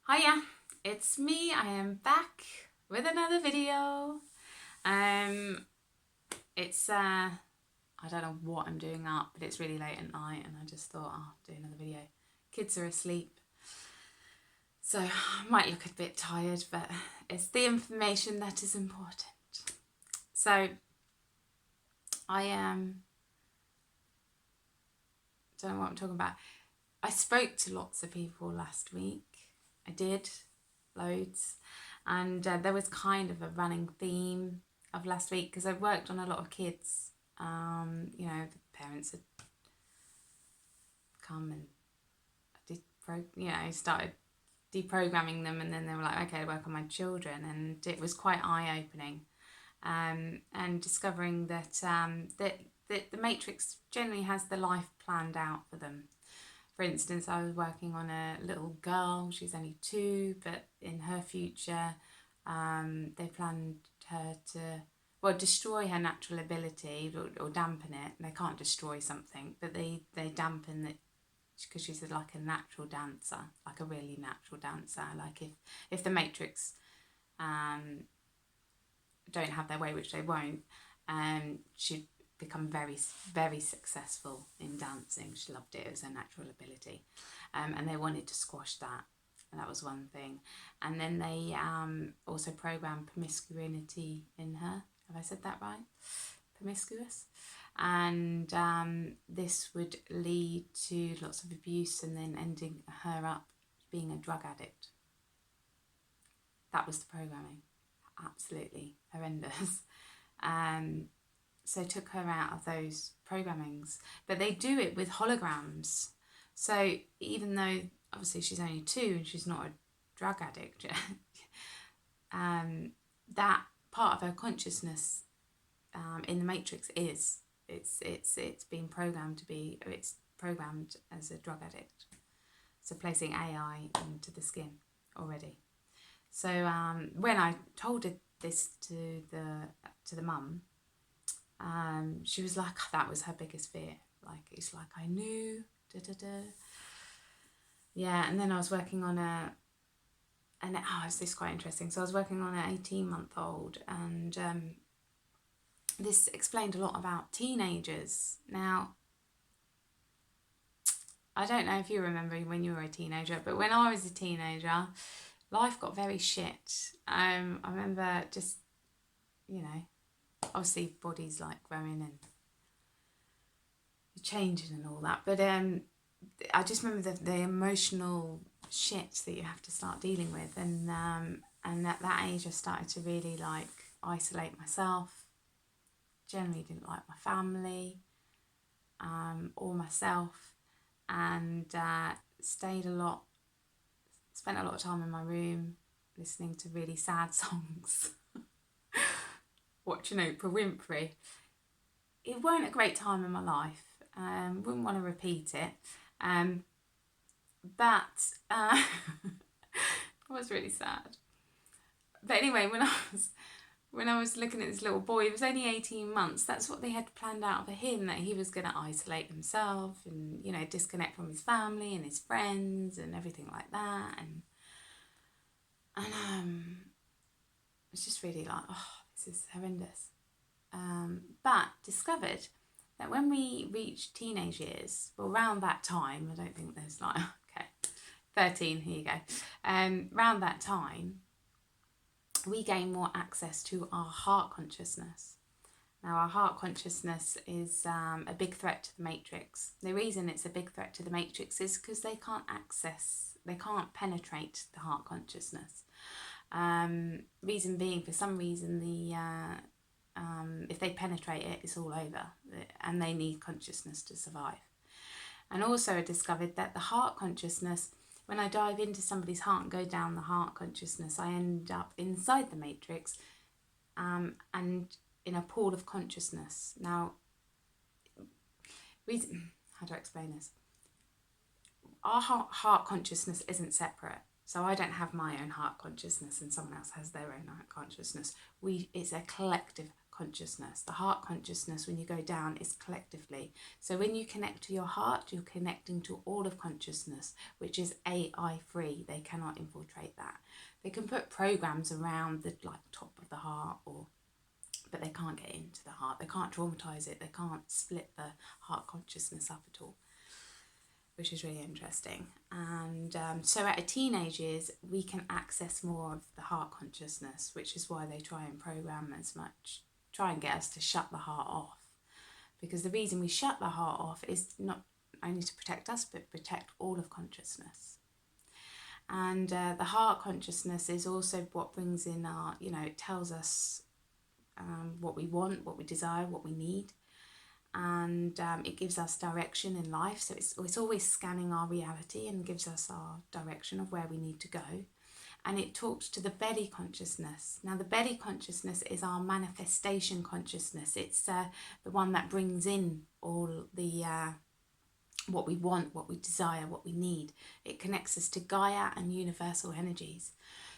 Hiya, it's me. I am back with another video. It's I don't know what I'm doing up, but it's really late at night and I just thought I'll do another video. Kids are asleep, so I might look a bit tired, but it's the information that is important. So I don't know what I'm talking about. I spoke to lots of people last week. I did, loads, and there was kind of a running theme of last week because I worked on a lot of kids. You know, the parents had come and I started deprogramming them, and then they were like, okay, I work on my children, and it was quite eye-opening, and discovering that that the Matrix generally has the life planned out for them. For instance, I was working on a little girl. She's only 2, but in her future, they planned her to, destroy her natural ability or dampen it. They can't destroy something, but they dampen it because she's like a natural dancer, like a really natural dancer. Like if the Matrix don't have their way, which they won't, she'd become very, very successful in dancing. She loved it. It was her natural ability. And they wanted to squash that. And that was one thing. And then they also programmed promiscuity in her. Have I said that right? Promiscuous. And this would lead to lots of abuse and then ending her up being a drug addict. That was the programming. Absolutely horrendous. So took her out of those programmings. But they do it with holograms. So even though obviously she's only 2 and she's not a drug addict, that part of her consciousness in the Matrix is it's been programmed to be, it's programmed as a drug addict. So placing AI into the skin already. So when I told this to the mum, she was like, that was her biggest fear. Like, it's like, I knew, Yeah, and then I was working on this is quite interesting. So I was working on an 18-month-old, and this explained a lot about teenagers. Now, I don't know if you remember when you were a teenager, but when I was a teenager, life got very shit. I remember just, obviously body's like growing and changing and all that, but I just remember the emotional shit that you have to start dealing with, and at that age I started to really like isolate myself. Generally didn't like my family or myself, and spent a lot of time in my room listening to really sad songs, watching Oprah Winfrey. It weren't a great time in my life. Wouldn't want to repeat it, but it was really sad. But anyway, when I was looking at this little boy, he was only 18 months. That's what they had planned out for him, that he was going to isolate himself and, disconnect from his family and his friends and everything like that. And it's just really like, oh, this is horrendous. But discovered that when we reach teenage years, well, around that time, I don't think there's like, okay, 13, here you go. Around that time, we gain more access to our heart consciousness. Now, our heart consciousness is a big threat to the Matrix. The reason it's a big threat to the Matrix is because they can't penetrate the heart consciousness. Reason being, for some reason, if they penetrate it, it's all over, and they need consciousness to survive. And also I discovered that the heart consciousness, when I dive into somebody's heart and go down the heart consciousness, I end up inside the Matrix and in a pool of consciousness. Now, how do I explain this? Our heart consciousness isn't separate. So I don't have my own heart consciousness and someone else has their own heart consciousness. It's a collective consciousness. The heart consciousness, when you go down, is collectively. So when you connect to your heart, you're connecting to all of consciousness, which is AI free. They cannot infiltrate that. They can put programs around the top of the heart, but they can't get into the heart. They can't traumatize it. They can't split the heart consciousness up at all, which is really interesting. And so at a teenage years, we can access more of the heart consciousness, which is why they try and program try and get us to shut the heart off. Because the reason we shut the heart off is not only to protect us, but protect all of consciousness. And the heart consciousness is also what brings in our, it tells us what we want, what we desire, what we need. And it gives us direction in life. So it's always scanning our reality and gives us our direction of where we need to go. And it talks to the belly consciousness. Now, the belly consciousness is our manifestation consciousness. It's the one that brings in all the what we want, what we desire, what we need. It connects us to Gaia and universal energies.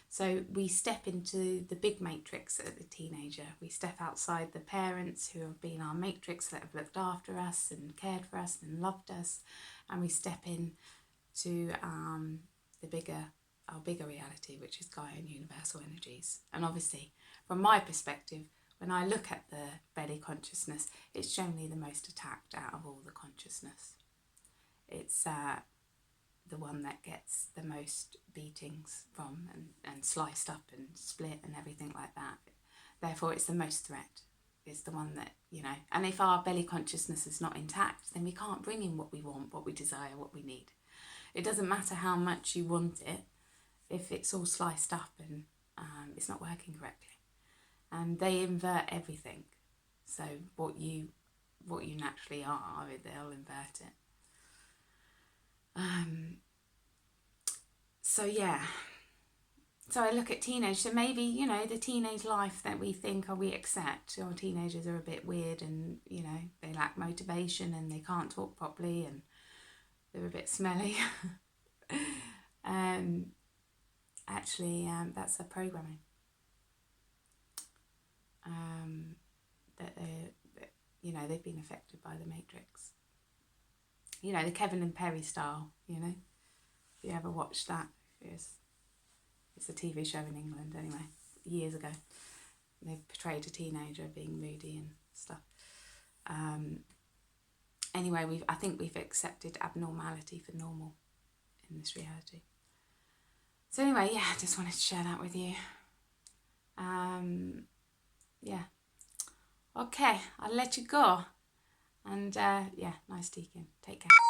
So we step into the big matrix as a teenager. We step outside the parents who have been our matrix, that have looked after us and cared for us and loved us. And we step in to our bigger reality, which is Gaia and universal energies. And obviously, from my perspective, when I look at the belly consciousness, it's generally the most attacked out of all the consciousness. It's the one that gets the most beatings from and sliced up and split and everything like that. Therefore, it's the most threat. It's the one that, and if our belly consciousness is not intact, then we can't bring in what we want, what we desire, what we need. It doesn't matter how much you want it if it's all sliced up and it's not working correctly. And they invert everything. So what you naturally are, they'll invert it. So I look at teenage, so maybe, the teenage life that we think, we accept, or teenagers are a bit weird and, they lack motivation and they can't talk properly and they're a bit smelly. Actually, that's a programming. That they've been affected by the Matrix. The Kevin and Perry style, If you ever watched that, it's a TV show in England anyway, years ago. They portrayed a teenager being moody and stuff. Anyway, I think we've accepted abnormality for normal in this reality. So anyway, I just wanted to share that with you. Okay, I'll let you go. And nice speaking. Take care.